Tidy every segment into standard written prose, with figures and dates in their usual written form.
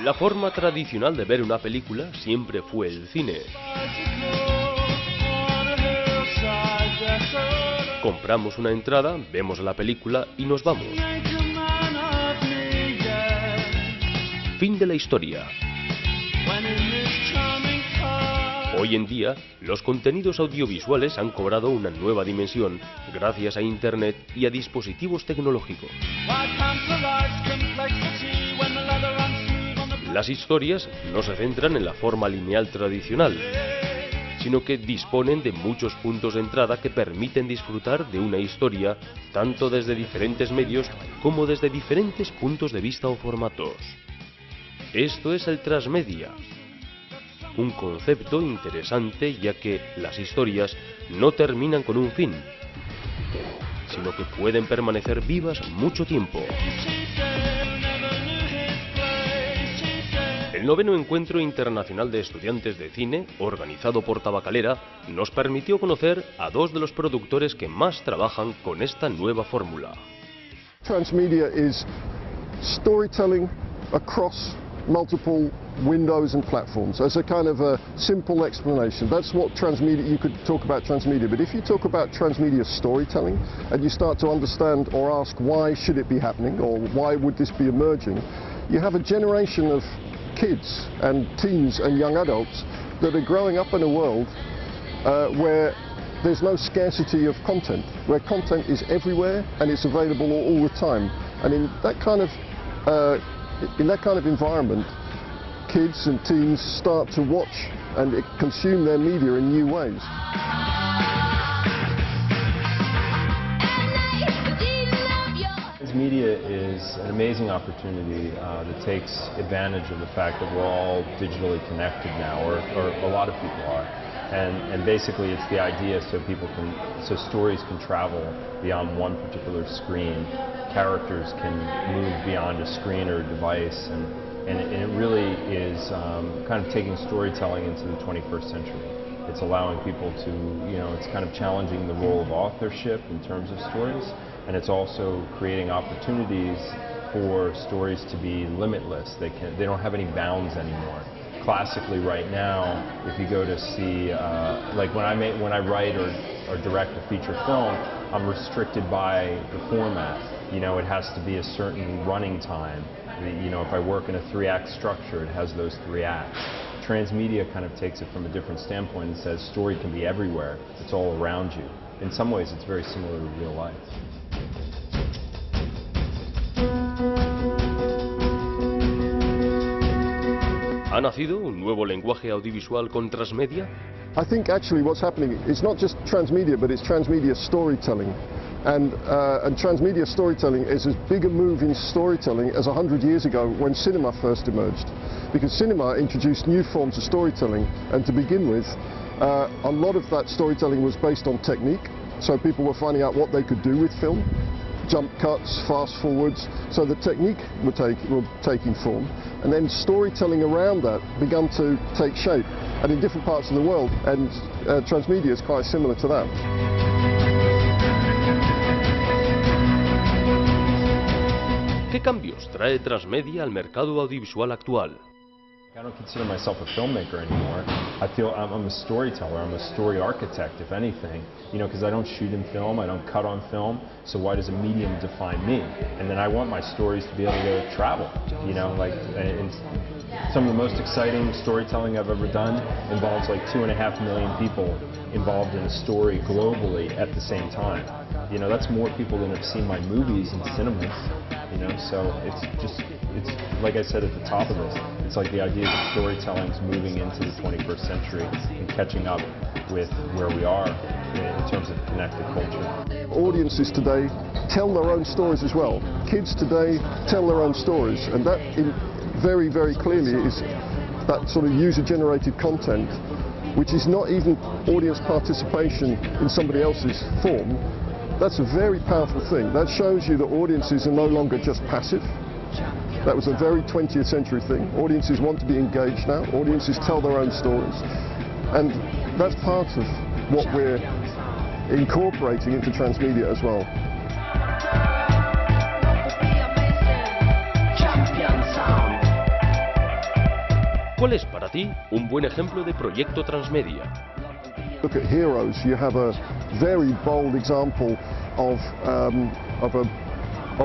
La forma tradicional de ver una película siempre fue el cine. Compramos una entrada, vemos la película y nos vamos. Fin de la historia. Hoy en día, los contenidos audiovisuales han cobrado una nueva dimensión gracias a Internet y a dispositivos tecnológicos. Las historias no se centran en la forma lineal tradicional, sino que disponen de muchos puntos de entrada que permiten disfrutar de una historia tanto desde diferentes medios como desde diferentes puntos de vista o formatos. Esto es el transmedia, un concepto interesante ya que las historias no terminan con un fin, sino que pueden permanecer vivas mucho tiempo. El 9º Encuentro Internacional de Estudiantes de Cine, organizado por Tabacalera, nos permitió conocer a dos de los productores que más trabajan con esta nueva fórmula. Transmedia is storytelling across multiple windows and platforms. As a kind of a simple explanation, that's what transmedia, you could talk about transmedia, but if you talk about transmedia storytelling and you start to understand or ask why should it be happening or why would this be emerging, you have a generation of kids and teens and young adults that are growing up in a world where there's no scarcity of content, where content is everywhere and it's available all the time. And in that kind of environment, kids and teens start to watch and consume their media in new ways. Media is an amazing opportunity that takes advantage of the fact that we're all digitally connected now, or a lot of people are, and basically it's the idea so stories can travel beyond one particular screen, characters can move beyond a screen or a device, and it really is kind of taking storytelling into the 21st century. It's allowing people to, it's kind of challenging the role of authorship in terms of stories. And it's also creating opportunities for stories to be limitless. They don't have any bounds anymore. Classically, right now, if you go to see, like when I write or direct a feature film, I'm restricted by the format. It has to be a certain running time. If I work in a 3-act structure, it has those 3 acts. Transmedia kind of takes it from a different standpoint and says story can be everywhere. It's all around you. In some ways, it's very similar to real life. ¿Ha nacido un nuevo lenguaje audiovisual con transmedia? I think actually what's happening is not just transmedia, but it's transmedia storytelling. And transmedia storytelling is as big a move in storytelling as 100 years ago when cinema first emerged. Because cinema introduced new forms of storytelling, and to begin with, a lot of that storytelling was based on technique, so people were finding out what they could do with film. Jump cuts, fast forwards, so the technique were taking form, and then storytelling around that began to take shape, and in different parts of the world, and transmedia is quite similar to that. ¿Qué cambios trae transmedia al mercado audiovisual actual? I don't consider myself a filmmaker anymore. I feel I'm a storyteller, I'm a story architect, if anything, because I don't shoot in film, I don't cut on film, so why does a medium define me? And then I want my stories to be able to travel, and some of the most exciting storytelling I've ever done involves like 2.5 million people involved in a story globally at the same time. That's more people than have seen my movies in cinemas, so it's like I said at the top of this, it's like the idea that storytelling is moving into the 21st century and catching up with where we are in terms of connected culture. Audiences today tell their own stories as well. Kids today tell their own stories, and that very, very clearly is that sort of user-generated content, which is not even audience participation in somebody else's form. That's a very powerful thing. That shows you that audiences are no longer just passive. That was a very 20th century thing. Audiences want to be engaged now. Audiences tell their own stories. And that's part of what we're incorporating into transmedia as well. ¿Cuál es para ti un buen ejemplo de proyecto transmedia? Look at Heroes, you have a very bold example of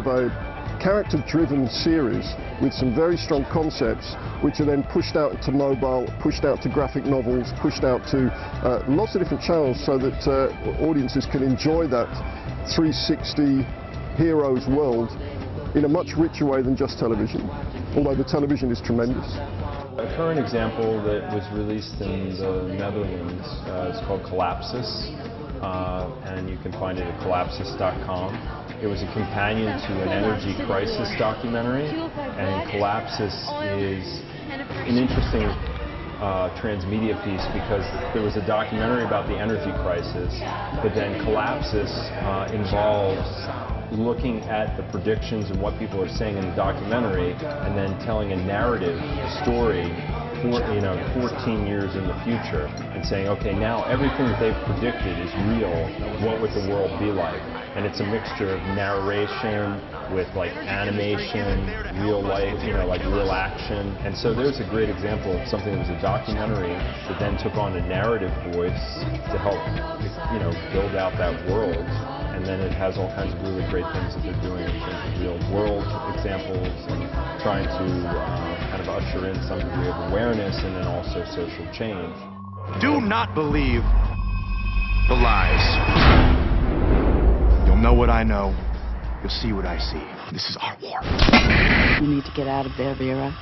a character-driven series with some very strong concepts which are then pushed out to mobile, pushed out to graphic novels, pushed out to lots of different channels so that audiences can enjoy that 360 Heroes world in a much richer way than just television, although the television is tremendous. A current example that was released in the Netherlands is called Collapsus, and you can find it at collapsus.com. It was a companion to an energy crisis documentary, and Collapsus is an interesting transmedia piece because there was a documentary about the energy crisis, but then Collapsus involves looking at the predictions and what people are saying in the documentary and then telling a narrative, a story, 14 years in the future and saying, okay, now everything that they've predicted is real. What would the world be like? And it's a mixture of narration with like animation, real life, like real action. And so there's a great example of something that was a documentary that then took on a narrative voice to help, build out that world. And then it has all kinds of really great things that they're doing in terms of real world examples and trying to kind of usher in some degree of awareness and then also social change. Do not believe the lies. You'll know what I know. You'll see what I see. This is our war. You need to get out of there, Vera.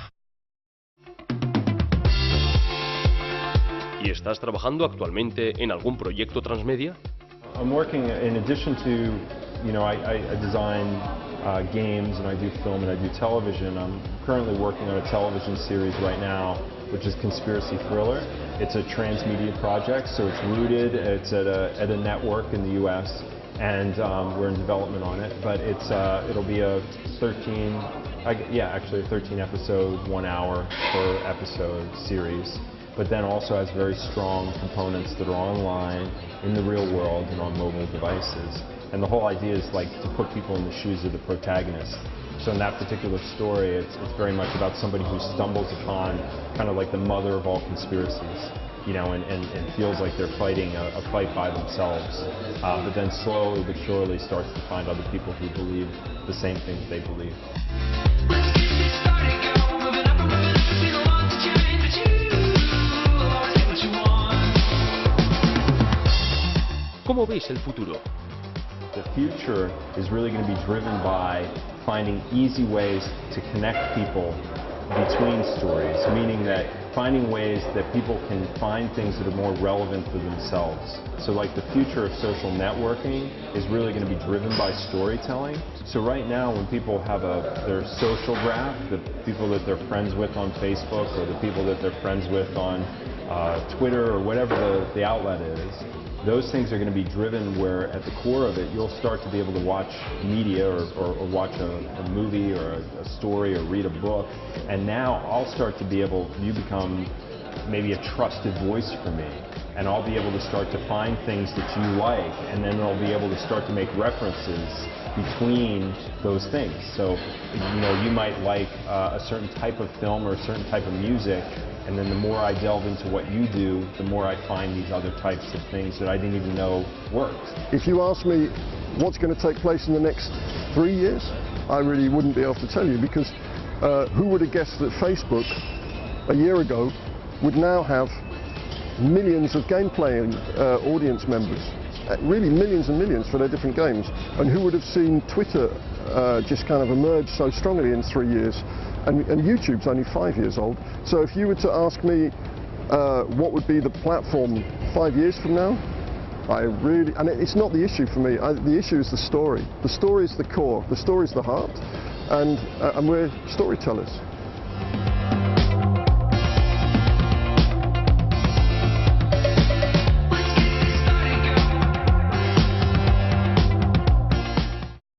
¿Y estás trabajando actualmente en algún proyecto transmedia? I'm working, in addition to, I design games and I do film and I do television. I'm currently working on a television series right now, which is Conspiracy Thriller. It's a transmedia project, so it's rooted, it's at a network in the US, and we're in development on it. But it'll be a 13 episode, 1 hour per episode series. But then also has very strong components that are online, in the real world, and on mobile devices. And the whole idea is like to put people in the shoes of the protagonist. So in that particular story, it's very much about somebody who stumbles upon kind of like the mother of all conspiracies, and feels like they're fighting a fight by themselves. But then slowly but surely starts to find other people who believe the same things they believe. ¿Cómo veis el futuro? The future is really going to be driven by finding easy ways to connect people between stories, meaning that finding ways that people can find things that are more relevant for themselves. So like the future of social networking is really going to be driven by storytelling. So right now when people have their social graph, the people that they're friends with on Facebook or the people that they're friends with on Twitter or whatever the outlet is, those things are going to be driven where at the core of it you'll start to be able to watch media or watch a movie or a story or read a book, and now I'll start to be you become maybe a trusted voice for me, and I'll be able to start to find things that you like, and then I'll be able to start to make references between those things. So you might like a certain type of film or a certain type of music, and then the more I delve into what you do, the more I find these other types of things that I didn't even know worked. If you ask me what's going to take place in the next 3 years, I really wouldn't be able to tell you, because who would have guessed that Facebook a year ago would now have millions of gameplay audience members, really millions and millions for their different games, and who would have seen Twitter just kind of emerge so strongly in 3 years. And YouTube's only 5 years old. So if you were to ask me what would be the platform 5 years from now, and it's not the issue for me. The issue is the story. The story is the core. The story is the heart, and we're storytellers.